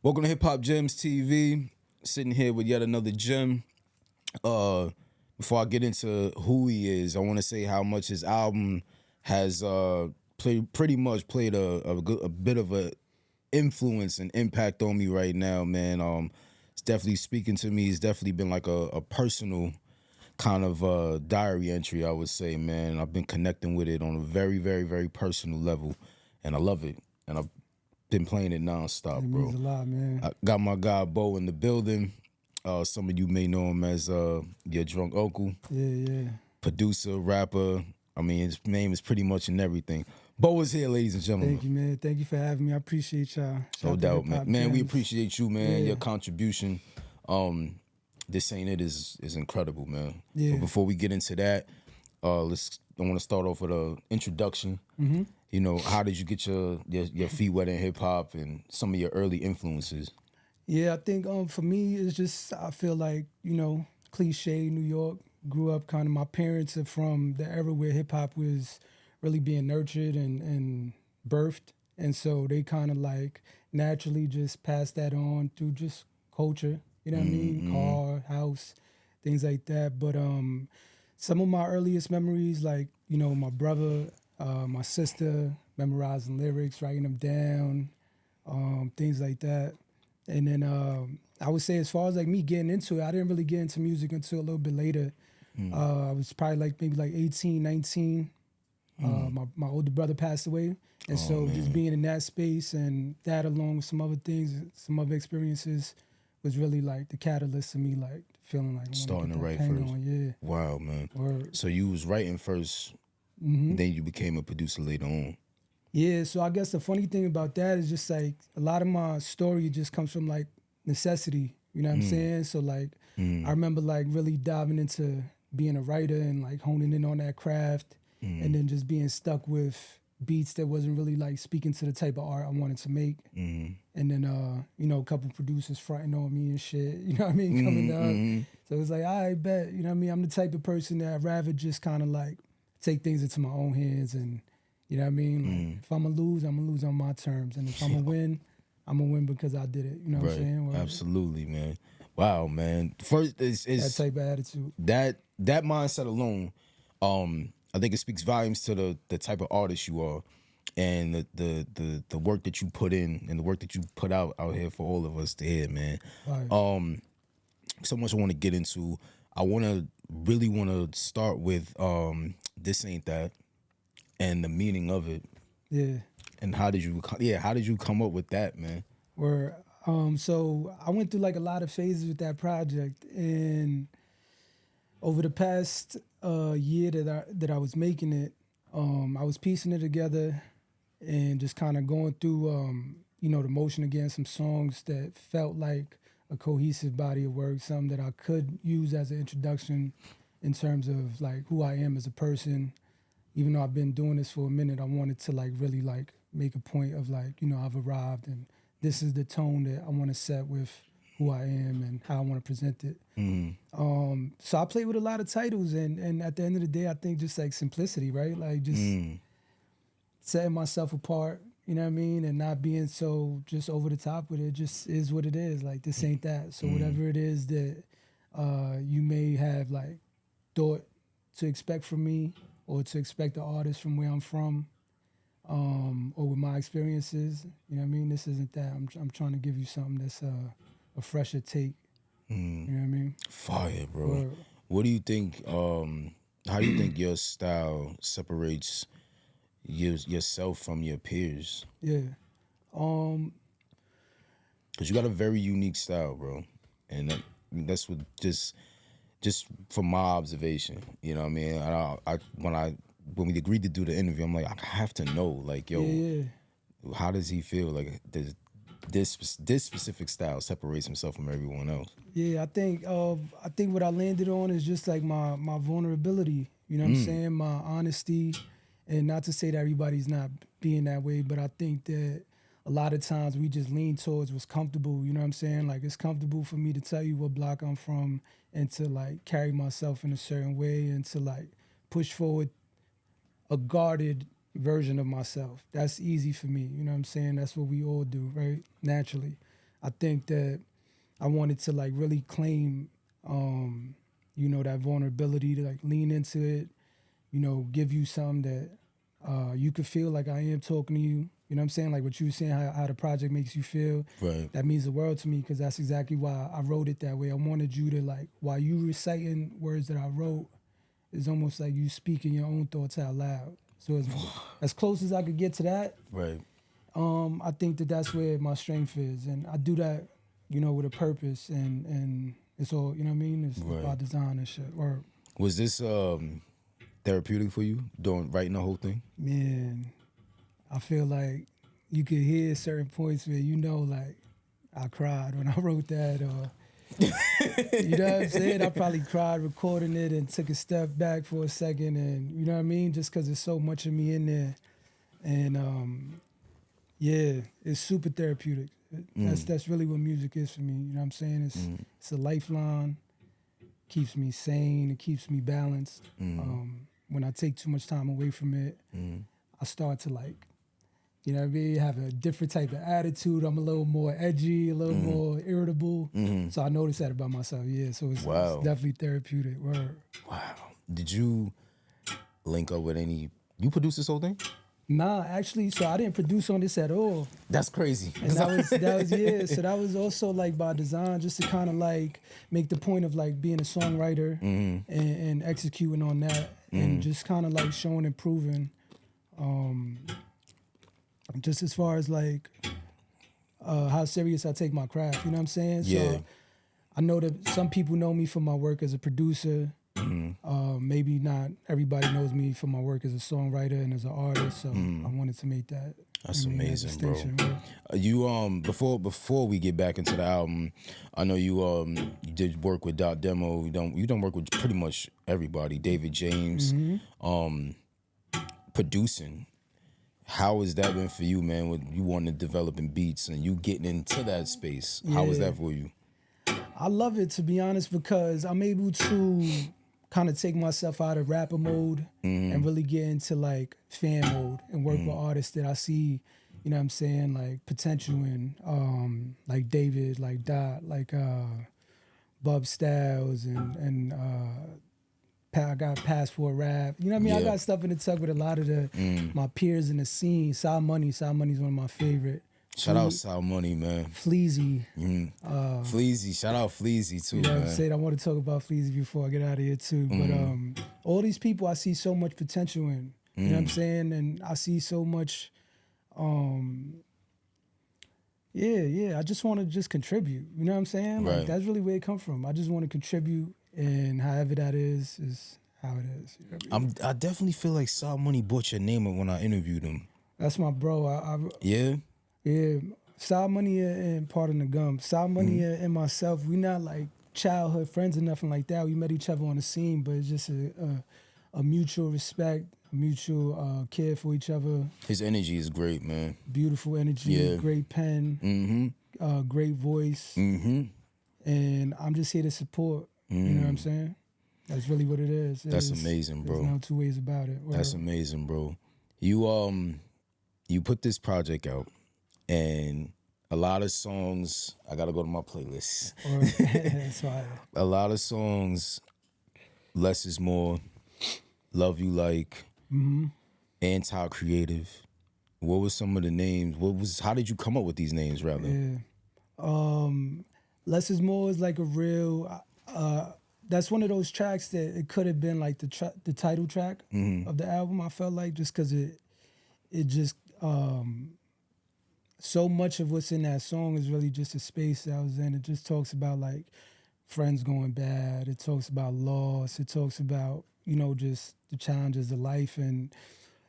Welcome to Hip Hop Gems TV. Sitting here with yet another gem. Before I get into who he is, I want to say how much his album has pretty much played a bit of a influence and impact on me right now, man. It's definitely speaking to me. It's definitely been like a personal kind of diary entry, I would say, man. I've been connecting with it on a very, very, very personal level, and I love it. And I've been playing it nonstop, It bro. means a lot, man. I got my guy Bo in the building. Some of you may know him as your drunk uncle. Yeah. Producer, rapper. I mean, his name is pretty much in everything. Bo is here, ladies and gentlemen. Thank you, man. Thank you for having me. I appreciate y'all. No doubt, man. Man, we appreciate you, man. Yeah. Your contribution. This Ain't It is incredible, man. Yeah. But before we get into that, I want to start off with an introduction. Mm-hmm. You know, how did you get your feet wet in hip hop and some of your early influences? Yeah, I think for me, it's just, I feel like, cliche New York. Grew up kind of, my parents are from the era where hip hop was really being nurtured and birthed. And so they kind of like naturally just passed that on through just culture, you know what I mean? Car, house, things like that. But some of my earliest memories, like, my brother, my sister, memorizing lyrics, writing them down, things like that. And then I would say as far as like me getting into it, I didn't really get into music until a little bit later. I was probably maybe 18, 19. My older brother passed away. And so just being in that space and that along with some other things, some other experiences was really like the catalyst to me like feeling like Starting to write first. Yeah. Wow, man. Word. So you was writing first, then you became a producer later on. Yeah, so I guess the funny thing about that is just like a lot of my story just comes from like necessity, you know what I'm saying? So like I remember like really diving into being a writer and like honing in on that craft and then just being stuck with beats that wasn't really like speaking to the type of art I wanted to make. And then a couple producers fronting on me and shit, you know what I mean, coming up. So it was like, I bet, you know what I mean? I'm the type of person that I'd rather just kind of like take things into my own hands and you know what I mean? Like, if I'm going to lose, I'm going to lose on my terms. And if I'm going to win, I'm going to win because I did it. You know what I'm saying? Well, absolutely, man. Wow, man. First, it's that type of attitude. That mindset alone, I think it speaks volumes to the type of artist you are and the work that you put in and the work that you put out here for all of us to hear, man. Right. So much I want to get into. I really want to start with This Ain't That. And the meaning of it. Yeah. And how did you come up with that, man? So I went through like a lot of phases with that project, and over the past year that I was making it, I was piecing it together and just kind of going through the motion again, some songs that felt like a cohesive body of work, something that I could use as an introduction in terms of like who I am as a person. Even though I've been doing this for a minute, I wanted to like really like make a point of like, I've arrived and this is the tone that I want to set with who I am and how I want to present it. So I played with a lot of titles and at the end of the day, I think just like simplicity, right? Like just setting myself apart, you know what I mean? And not being so just over the top with it, just is what it is. Like this ain't that. So whatever it is that you may have like thought to expect from me, or to expect the artist from where I'm from, or with my experiences. You know what I mean? This isn't that. I'm trying to give you something that's a fresher take. You know what I mean? Fire, bro. What do you think, how do you think your style separates yourself from your peers? Yeah. Because you got a very unique style, bro. And that's what just from my observation, you know what I mean? When we agreed to do the interview, I'm like, I have to know, like, yo, how does he feel? Like, this specific style separates himself from everyone else. Yeah, I think what I landed on is just like my vulnerability. You know what I'm saying? My honesty, and not to say that everybody's not being that way, but I think that a lot of times we just lean towards what's comfortable. You know what I'm saying? Like it's comfortable for me to tell you what block I'm from and to like carry myself in a certain way and to like push forward a guarded version of myself. That's easy for me. You know what I'm saying? That's what we all do, right? Naturally. I think that I wanted to like really claim, you know, that vulnerability to like lean into it, you know, give you something that you could feel like I am talking to you. You know what I'm saying? Like what you were saying, how the project makes you feel. Right. That means the world to me because that's exactly why I wrote it that way. I wanted you to like, while you reciting words that I wrote, it's almost like you speaking your own thoughts out loud. So it's as close as I could get to that. Right. I think that that's where my strength is, and I do that, you know, with a purpose, and it's all, you know what I mean. It's Right. by design and shit. Or Was this therapeutic for you, writing the whole thing? man, I feel like you could hear certain points where you know, like I cried when I wrote that, or you know what I'm saying. I probably cried recording it and took a step back for a second, and you know what I mean, just because there's so much of me in there, and yeah, it's super therapeutic. That's really what music is for me. You know what I'm saying? It's a lifeline. Keeps me sane. It keeps me balanced. When I take too much time away from it, I start to like, you know what I mean, have a different type of attitude. I'm a little more edgy, a little more irritable. So I noticed that about myself. Yeah, so it's definitely therapeutic. Word. Wow. Did you link up with any? You produced this whole thing? Nah, actually, so I didn't produce on this at all. That's crazy. And that was yeah. So that was also like by design, just to kind of like make the point of like being a songwriter and executing on that, and just kind of like showing and proving, just as far as like how serious I take my craft. You know what I'm saying? Yeah. So I know that some people know me for my work as a producer. Maybe not everybody knows me for my work as a songwriter and as an artist. So I wanted to make that. That's amazing, bro. Right? You before we get back into the album, I know you did work with Dot Demo. You don't work with pretty much everybody. David James, producing. How has that been for you, man? With you wanting to develop in beats and you getting into that space, how was that for you? I love it, to be honest, because I'm able to kind of take myself out of rapper mode and really get into like fan mode and work with artists that I see, you know what I'm saying, like potential in, like David, like Dot, like Bub Styles, and I got Passport Rap. You know what I mean? Yeah. I got stuff in the tuck with a lot of the my peers in the scene. Sal Money's one of my favorite. Shout out Sal Money, man. Fleazy. Fleazy. Shout out Fleazy too, You know what I'm man. saying? I want to talk about Fleazy before I get out of here too. But all these people I see so much potential in. You know what I'm saying? And I see so much I just want to just contribute. You know what I'm saying? Right. Like that's really where it come from. I just want to contribute, and however that is how it is. You know what I mean? I definitely feel like Sal Money brought your name up when I interviewed him. That's my bro. Yeah? Yeah, Sal Money and Pardon the Gum. Sal Money and myself, we not like childhood friends or nothing like that. We met each other on the scene, but it's just a mutual respect, a mutual care for each other. His energy is great, man. Beautiful energy, great pen, great voice, and I'm just here to support. You know what I'm saying? That's really what it is. That's amazing, bro. There's no two ways about it. That's amazing, bro. You put this project out. And a lot of songs, I gotta go to my playlist. That's why. A lot of songs, Less is More, Love You Like, Anti-Creative. What was some of the names? How did you come up with these names, rather? Yeah. Less is More is like a real, that's one of those tracks that it could have been like the title track of the album, I felt like, just because it just, so much of what's in that song is really just a space that I was in. It just talks about like friends going bad. It talks about loss. It talks about, you know, just the challenges of life. And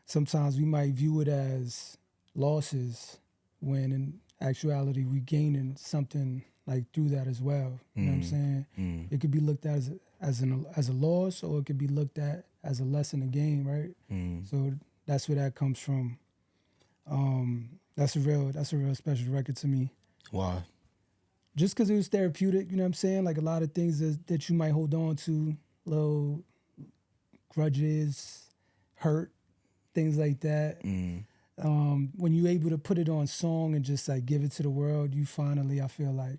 sometimes we might view it as losses when in actuality we gaining something like through that as well. You know what I'm saying? It could be looked at as a loss, or it could be looked at as a lesson in the game, right? So that's where that comes from. That's a real special record to me. Why? Just because it was therapeutic, you know what I'm saying? Like a lot of things that you might hold on to, little grudges, hurt, things like that. when you're able to put it on song and just like give it to the world, you finally, I feel like,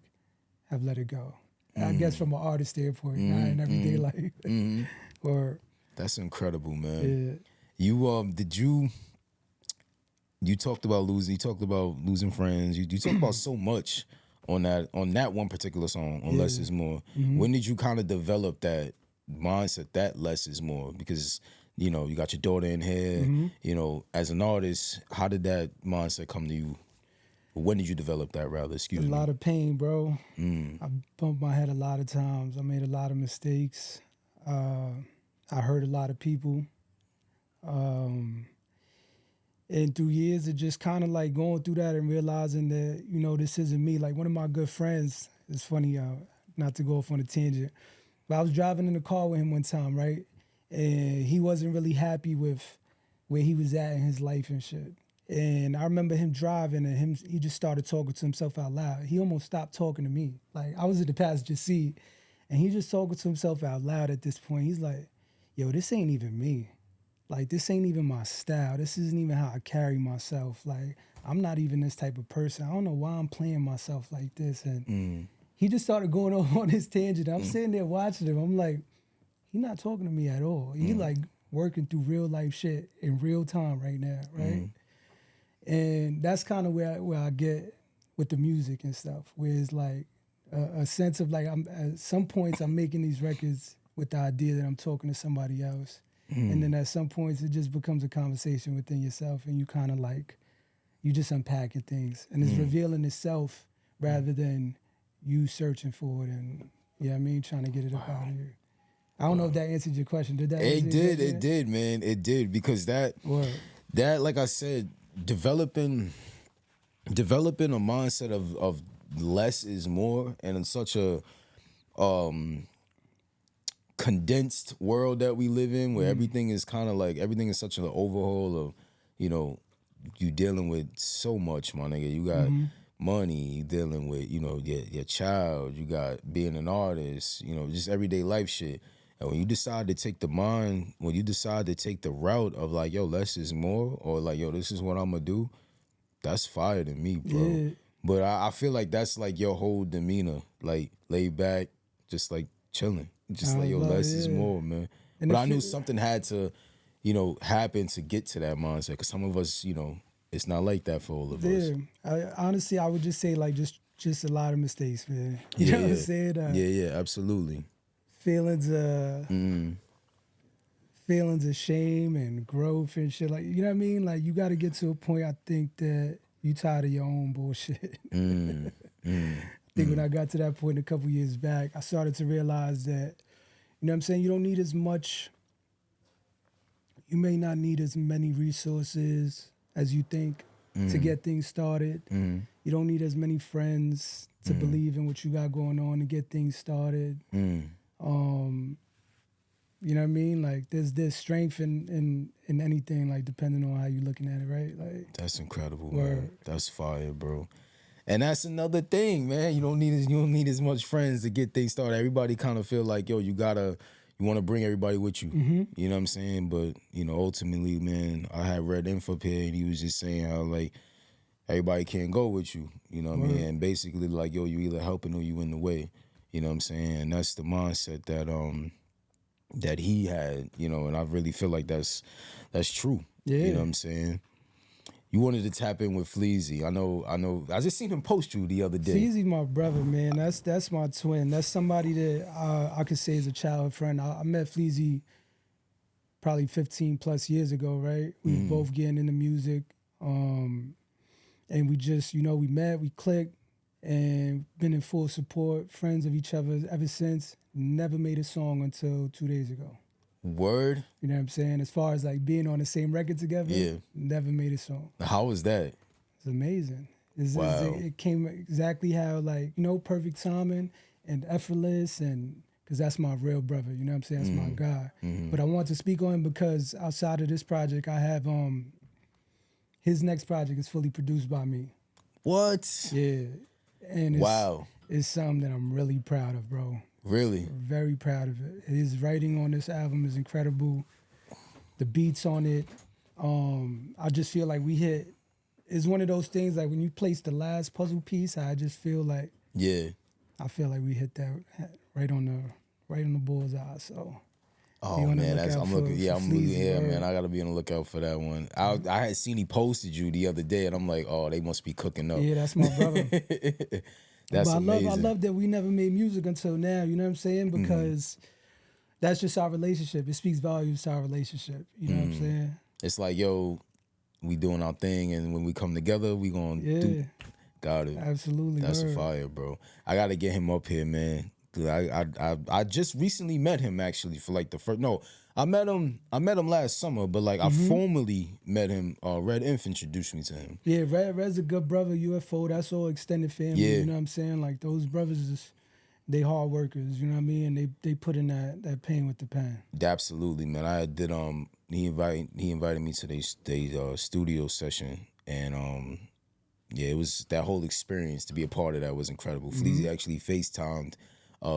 have let it go. I guess from an artist standpoint, not in everyday life. Or That's incredible, man. yeah, You talked about losing friends. You talked about so much on that one particular song, on Less Is More. When did you kind of develop that mindset that less is more? Because you know, you got your daughter in here, you know, as an artist, how did that mindset come to you? When did you develop that, rather? Excuse me. a lot of pain, bro. I bumped my head a lot of times. I made a lot of mistakes. I hurt a lot of people. And through years of just kind of like going through that and realizing that, you know, this isn't me. Like one of my good friends, it's funny, not to go off on a tangent, but I was driving in the car with him one time, right? And he wasn't really happy with where he was at in his life and shit. And I remember him driving and he just started talking to himself out loud. He almost stopped talking to me. Like I was in the passenger seat and he just talking to himself out loud at this point. He's like, yo, this ain't even me. Like, this ain't even my style. This isn't even how I carry myself. Like, I'm not even this type of person. I don't know why I'm playing myself like this. And he just started going on his tangent. I'm sitting there watching him. I'm like, he's not talking to me at all. He like working through real life shit in real time right now, right? And that's kind of where I get with the music and stuff, where it's like a sense of like, at some points I'm making these records with the idea that I'm talking to somebody else. And then at some points it just becomes a conversation within yourself and you kind of like, you just unpacking things and it's revealing itself rather than you searching for it and, you know what I mean, trying to get it up out of here. I don't know if that answered your question. Did that answer your question? It did, man. It did, because that, like I said, developing a mindset of less is more, and in such a condensed world that we live in, where everything is kind of like, everything is such an overhaul of, you know, you dealing with so much, my nigga. You got money, you dealing with, you know, your child, you got being an artist, you know, just everyday life shit. And when you decide to take the route of like, yo, less is more, or like, yo, this is what I'm gonna do, that's fire to me, bro. Yeah. But I feel like that's like your whole demeanor, like laid back, just like chilling. Just like, yo, less is more, man. And but I knew something had to, you know, happen to get to that mindset, because some of us, you know, it's not like that for all of us. Honestly, I would just say like just a lot of mistakes, man. You know what I'm saying? Yeah, absolutely. Feelings of shame and growth and shit. Like, you know what I mean? Like, you got to get to a point, I think, that you tired of your own bullshit. I think when I got to that point a couple years back, I started to realize that, you know what I'm saying, you don't need as much, you may not need as many resources as you think to get things started. You don't need as many friends to believe in what you got going on to get things started. You know what I mean? Like, there's strength in anything, like, depending on how you're looking at it, right? Like, that's incredible, man. That's fire, bro. And that's another thing, man. You don't need as much friends to get things started. Everybody kind of feel like, yo, you want to bring everybody with you. You know what I'm saying? But, you know, ultimately, man, I had read info here and he was just saying how, like, everybody can't go with you. You know what I mean? And basically, like, yo, you either helping or you in the way. You know what I'm saying? And that's the mindset that he had, you know, and I really feel like that's true. Yeah. You know what I'm saying? You wanted to tap in with Fleazy. I know. I just seen him post you the other day. Fleazy's my brother, man. That's my twin. That's somebody that I could say is a childhood friend. I met Fleazy probably 15 plus years ago, right? We were both getting into music. And we just, you know, we met, we clicked, and been in full support, friends of each other ever since. Never made a song until 2 days ago. Word? You know what I'm saying? As far as like being on the same record together, never made a song. How was that? It's amazing. Wow. It came exactly how, like, you know, perfect timing and effortless, and because that's my real brother, you know what I'm saying? That's my guy. But I want to speak on him because outside of this project, I have his next project is fully produced by me. What? Yeah. And it's something that I'm really proud of, bro. Really? Very proud of it. His writing on this album is incredible. The beats on it, I just feel like we hit. It's one of those things like when you place the last puzzle piece, I just feel like I feel like we hit that right on the bullseye. So. Oh man, I'm looking. Yeah, I'm looking. Yeah, man, I gotta be on the lookout for that one. I had seen he posted you the other day, and I'm like, oh, they must be cooking up. Yeah, that's my brother. That's amazing. I love that we never made music until now. You know what I'm saying? Because that's just our relationship. It speaks volumes to our relationship. You know what I'm saying? It's like, yo, we doing our thing, and when we come together, we gonna do. Got it. Absolutely. That's a fire, bro. I gotta get him up here, man. I just recently met him actually for like the first. No, I met him last summer, but like I formally met him. Red Inf introduced me to him. Yeah, Red's a good brother. UFO, that's all extended family. Yeah. You know what I'm saying? Like those brothers, they hard workers. You know what I mean? And they put in that pain with the pen. Absolutely, man. I did. He invited me to their studio session, and yeah, it was that whole experience to be a part of that was incredible. Fleazy actually FaceTimed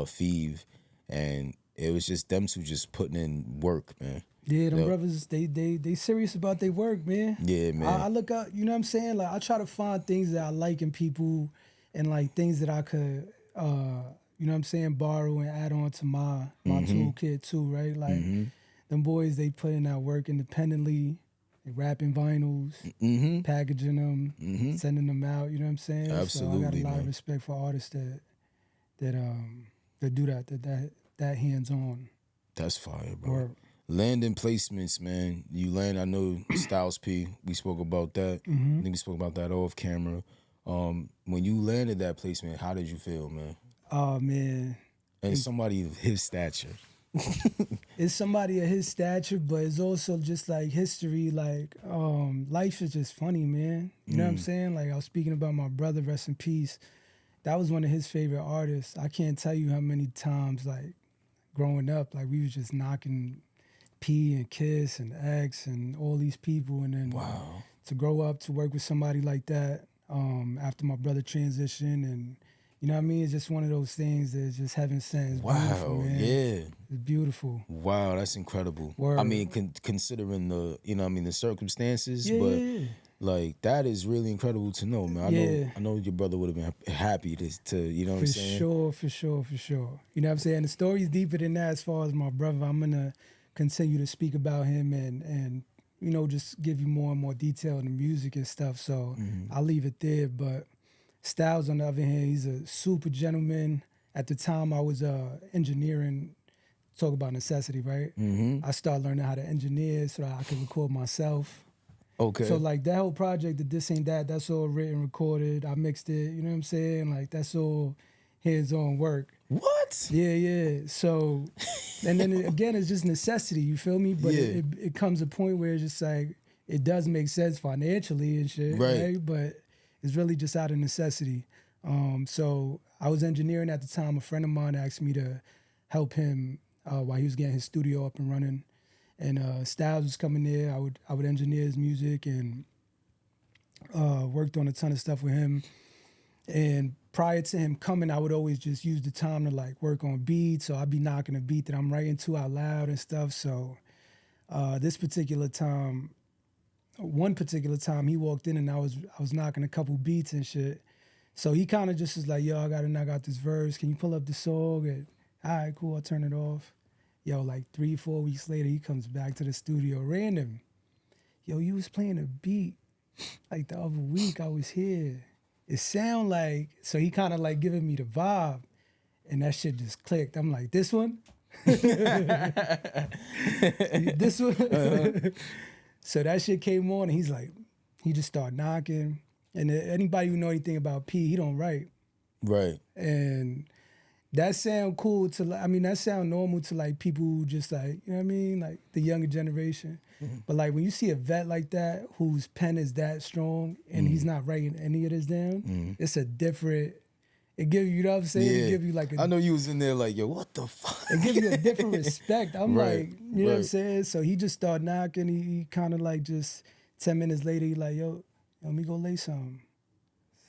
Feeve, and it was just them two just putting in work, man. Yeah, them brothers, they serious about their work, man. Yeah, man. I look out, you know what I'm saying? Like I try to find things that I like in people and like things that I could you know what I'm saying, borrow and add on to my toolkit too, right? Like them boys, they put in that work independently. They wrapping vinyls, packaging them, sending them out, you know what I'm saying? Absolutely, so I got a lot of respect for artists that do that hands-on. That's fire, bro. Work. Landing placements, man. You land. I know Styles P. We spoke about that. I think we spoke about that off camera. When you landed that placement, how did you feel, man? Oh man. And somebody of his stature. It's somebody of his stature, but it's also just like history. Like life is just funny, man. You know what I'm saying? Like I was speaking about my brother, rest in peace. That was one of his favorite artists. I can't tell you how many times, like, growing up, like, we was just knocking P and Kiss and X and all these people. And then to grow up, to work with somebody like that after my brother transitioned. And, you know what I mean? It's just one of those things that's just heaven sent. It's beautiful, man. Yeah. It's beautiful. Wow, that's incredible. Word. I mean, considering the, you know what I mean, the circumstances, but... Like, that is really incredible to know, man. I know your brother would have been happy to you know what I'm saying? For sure. You know what I'm saying? The story's deeper than that as far as my brother. I'm going to continue to speak about him and you know, just give you more and more detail in the music and stuff. So I'll leave it there. But Styles, on the other hand, he's a super gentleman. At the time, I was engineering, talk about necessity, right? I started learning how to engineer so that I could record myself. Okay. So, like, that whole project, the This Aint That, that's all written, recorded. I mixed it, you know what I'm saying? Like, that's all hands-on work. What? Yeah. So, and then again, it's just necessity, you feel me? But it comes a point where it's just like, it does make sense financially and shit, right? But it's really just out of necessity. So, I was engineering at the time. A friend of mine asked me to help him while he was getting his studio up and running. And Styles was coming there. I would engineer his music and worked on a ton of stuff with him. And prior to him coming, I would always just use the time to like work on beats. So I'd be knocking a beat that I'm writing to out loud and stuff. So one particular time, he walked in and I was knocking a couple beats and shit. So he kind of just was like, yo, I gotta knock out this verse. Can you pull up the song? And all right, cool. I'll turn it off. Yo, like 3-4 weeks later, he comes back to the studio random. Yo, you was playing a beat like the other week I was here. It sound like, so he kind of like giving me the vibe. And that shit just clicked. I'm like, this one? This one? So that shit came on and he's like, he just started knocking. And anybody who know anything about P, he don't write. Right. And that sound cool to, I mean, that sound normal to like people who just like, you know what I mean? Like the younger generation. But like when you see a vet like that, whose pen is that strong and he's not writing any of this down, it's a different, it gives you, you know what I'm saying? Yeah. It give you like I know you was in there like, yo, what the fuck? It gives you a different respect. I'm Right. like, you know what I'm saying? So he just started knocking. He kind of like just 10 minutes later, he like, yo, let me go lay something.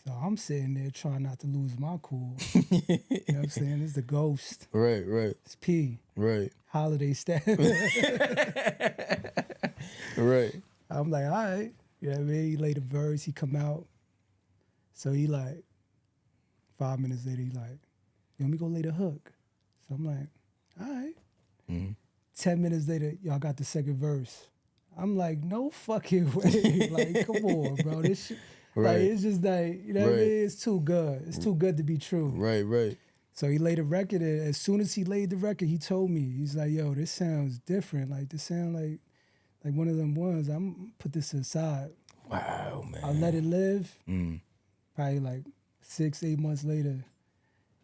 So I'm sitting there trying not to lose my cool. You know what I'm saying? It's the ghost. Right. It's P. Right. Holiday staff. Right. I'm like, all right. You know what I mean? He laid the verse, he come out. So he like, 5 minutes later, he like, let me go lay the hook. So I'm like, all right. 10 minutes later, y'all got the second verse. I'm like, no fucking way. Like, come on, bro. This shit, like, it's just like, you know what I mean? It's too good. It's too good to be true. Right. So he laid the record, and as soon as he laid the record, he told me, he's like, yo, this sounds different. Like, this sound like one of them ones. I'm gonna put this aside. Wow, man. I let it live. Probably like 6-8 months later,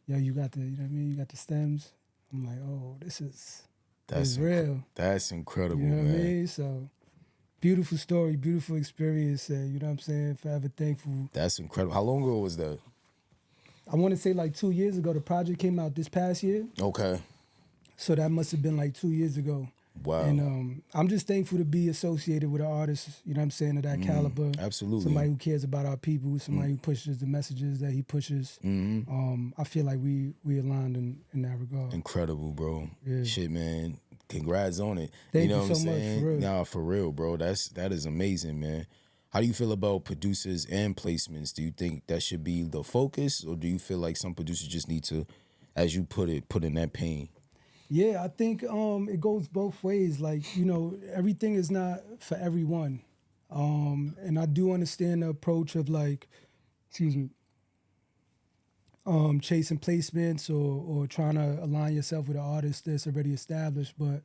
yo, you got the, you know what I mean? You got the stems. I'm like, oh, this is real. That's incredible, you know man. What I mean? So beautiful story, beautiful experience. You know what I'm saying? Forever thankful. That's incredible. How long ago was that? I want to say like 2 years ago. The project came out this past year. Okay. So that must have been like 2 years ago. Wow. And I'm just thankful to be associated with an artist, you know what I'm saying, of that caliber. Absolutely. Somebody who cares about our people, somebody who pushes the messages that he pushes. I feel like we aligned in that regard. Incredible, bro. Yeah. Shit, man. Congrats on it. Thank you know you what so I'm much, saying? for real. Nah, for real, bro. That is amazing, man. How do you feel about producers and placements? Do you think that should be the focus, or do you feel like some producers just need to, as you put it, put in that pain? Yeah, I think it goes both ways. Like, you know, everything is not for everyone. And I do understand the approach of like, chasing placements or trying to align yourself with an artist that's already established. But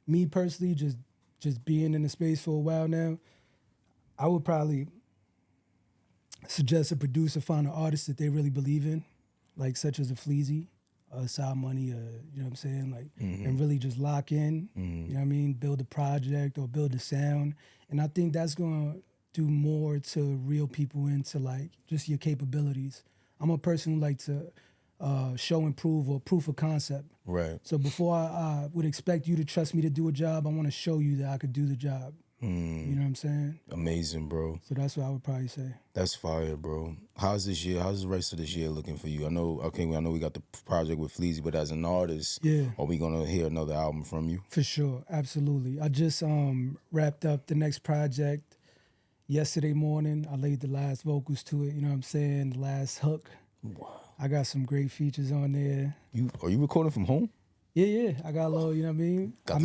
me personally, just being in the space for a while now, I would probably suggest a producer find an artist that they really believe in, like such as a Fleazy, Side Money, you know what I'm saying? Like, and really just lock in, you know what I mean? Build a project or build a sound. And I think that's going to do more to reel people into like just your capabilities. I'm a person who like to show and prove or proof of concept. Right. So before I would expect you to trust me to do a job, I want to show you that I could do the job. You know what I'm saying? Amazing, bro. So that's what I would probably say. That's fire, bro. How's this year? How's the rest of this year looking for you? I know we got the project with Fleazy, but as an artist, are we gonna hear another album from you? For sure, absolutely. I just wrapped up the next project yesterday morning. I laid the last vocals to it, you know what I'm saying? The last hook. Wow. I got some great features on there. Are you recording from home? Yeah. I got a little, you know what I mean? I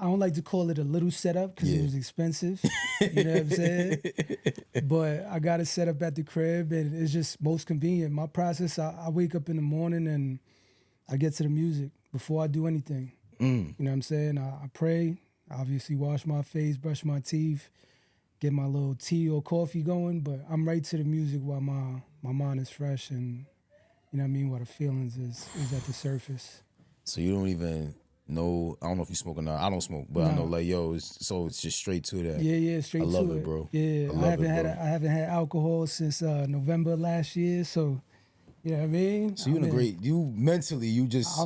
don't like to call it a little setup because it was expensive. You know what I'm saying? But I got it set up at the crib and it's just most convenient. My process, I wake up in the morning and I get to the music before I do anything. You know what I'm saying? I pray, obviously wash my face, brush my teeth, get my little tea or coffee going, but I'm right to the music while my mind is fresh and, you know what I mean, while the feelings is at the surface. So you don't even know, I don't know if you smoke or not. I don't smoke, but I know like, it's just straight to that. Yeah, straight to it. I love it, bro. Yeah, I haven't had alcohol since November last year, so you know what I mean? So I'm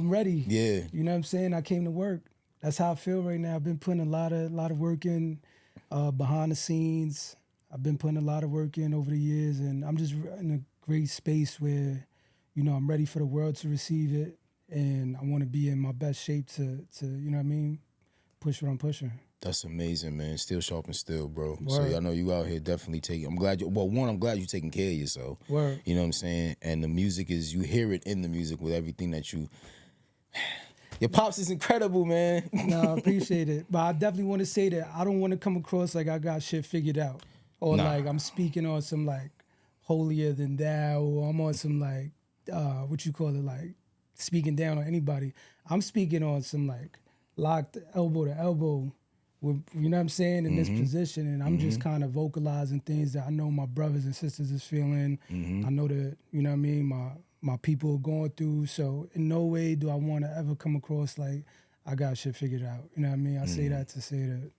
ready. Yeah. You know what I'm saying? I came to work. That's how I feel right now. I've been putting a lot of work in behind the scenes. I've been putting a lot of work in over the years, and I'm just in a great space where, you know, I'm ready for the world to receive it. And I want to be in my best shape to you know what I mean, push what I'm pushing. That's amazing, man. Still sharp and still, bro. Word. So I know you out here definitely taking. I'm glad you're taking care of yourself. Word. You know what I'm saying? And the music you hear it in the music with everything that you. Your pops is incredible, man. No, I appreciate it. But I definitely want to say that I don't want to come across like I got shit figured out. Or like I'm speaking on some like holier than thou, or I'm on some like what you call it, like speaking down on anybody. I'm speaking on some like locked elbow to elbow with, you know what I'm saying, in this position. And I'm just kind of vocalizing things that I know my brothers and sisters is feeling. I know that, you know what I mean, my people are going through. So in no way do I want to ever come across like I got shit figured out. You know what I mean? I say that to say that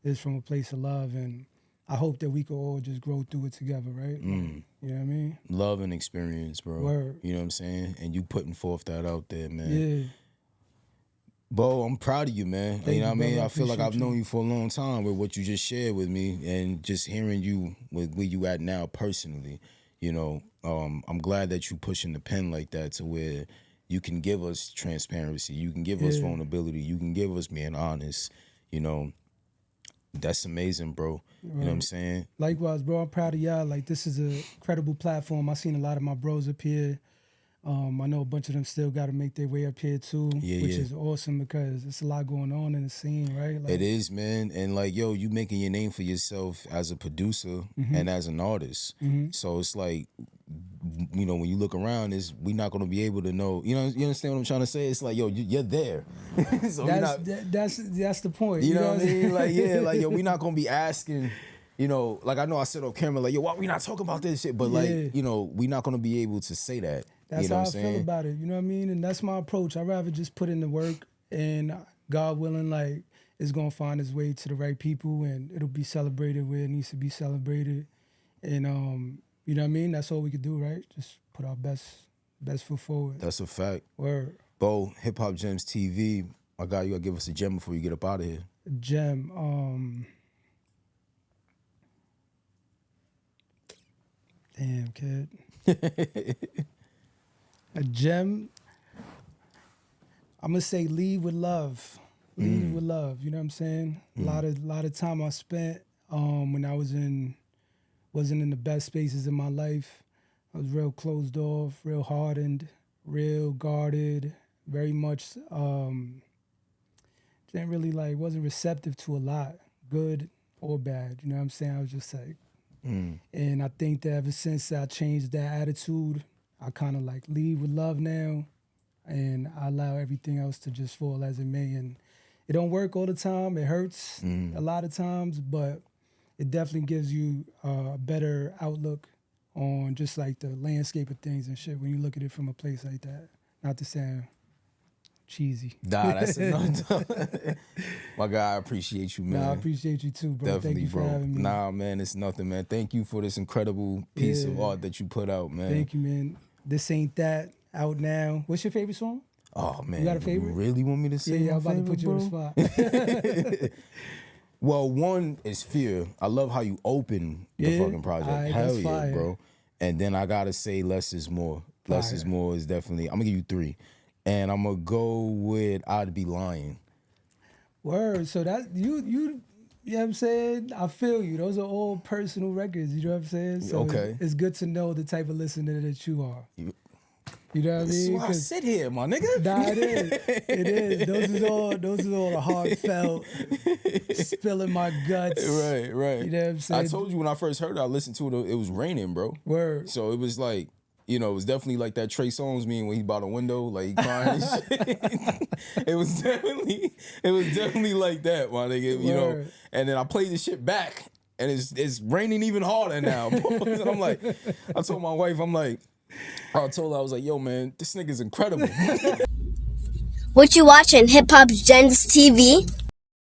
it's from a place of love, and I hope that we could all just grow through it together, right? Like, you know what I mean? Love and experience, bro. Word. You know what I'm saying? And you putting forth that out there, man. Yeah. Bo, I'm proud of you, man. Thank you know what I mean? brother. I feel like I've Appreciate known you for a long time with what you just shared with me, and just hearing you with where you at now personally. You know, I'm glad that you pushing the pen like that to where you can give us transparency, you can give us vulnerability, you can give us being honest, you know. That's amazing, bro. You know what I'm saying? Likewise, bro. I'm proud of y'all. Like, this is a credible platform. I seen a lot of my bros up here. I know a bunch of them still got to make their way up here too, which is awesome because it's a lot going on in the scene, right? Like, it is, man. And like, yo, you making your name for yourself as a producer and as an artist. So it's like, you know, when you look around, we not gonna be able to know. You know, you understand what I'm trying to say? It's like, yo, you're there. So that's the point. You know what I mean? Like, yeah, like, yo, we not gonna be asking. You know, like I know I said on camera, like, yo, why we not talking about this shit? But like, you know, we not gonna be able to say that. That's you know how what I I'm saying? feel about it. You know what I mean? And that's my approach. I'd rather just put in the work, and God willing, like, it's gonna find its way to the right people, and it'll be celebrated where it needs to be celebrated. And you know what I mean? That's all we could do, right? Just put our best foot forward. That's a fact. Word. Bo, Hip Hop Gems TV. My guy, you gotta give us a gem before you get up out of here. Gem. Damn, kid. A gem. I'm gonna say lead with love. Lead with love. You know what I'm saying? A lot of time I spent when I wasn't in the best spaces in my life. I was real closed off, real hardened, real guarded, very much didn't really wasn't receptive to a lot, good or bad. You know what I'm saying? I was just like, and I think that ever since I changed that attitude, I kind of like lead with love now, and I allow everything else to just fall as it may. And it don't work all the time. It hurts a lot of times, but it definitely gives you a better outlook on just like the landscape of things and shit when you look at it from a place like that. Not to sound cheesy. Nah, that's enough. My guy, I appreciate you, man. Nah, I appreciate you too, bro. Definitely, Thank you bro. for having me. Nah, man, it's nothing, man. Thank you for this incredible piece of art that you put out, man. Thank you, man. This Ain't That, out now. What's your favorite song? Oh, man. You got a favorite? You really want me to say Yeah, my I'm about to favorite, put you on bro? the spot. Well, one is Fear. I love how you open the fucking project. Alright, Hell that's yeah, fire. bro. And then I gotta say Less is More. Less is More is definitely, I'm gonna give you 3. And I'm gonna go with I'd Be Lying. Word. So that you know what I'm saying? I feel you. Those are all personal records, you know what I'm saying? So Okay. it's good to know the type of listener that you are. You know what I This is mean? why I sit here, my nigga. Nah, it is. It is. Those is all the heartfelt, spilling my guts. Right. You know what I'm saying? I told you when I first heard it, I listened to it, it was raining, bro. Word. So it was like, you know, it was definitely like that Trey Songz meme when he by the window, like he crying and shit. It was definitely like that, my nigga, you know. Word. And then I played the shit back, and it's raining even harder now. And I'm like, I told my wife, I told her, I was like, yo, man, this nigga's incredible. What you watching? Hip Hop Gems TV?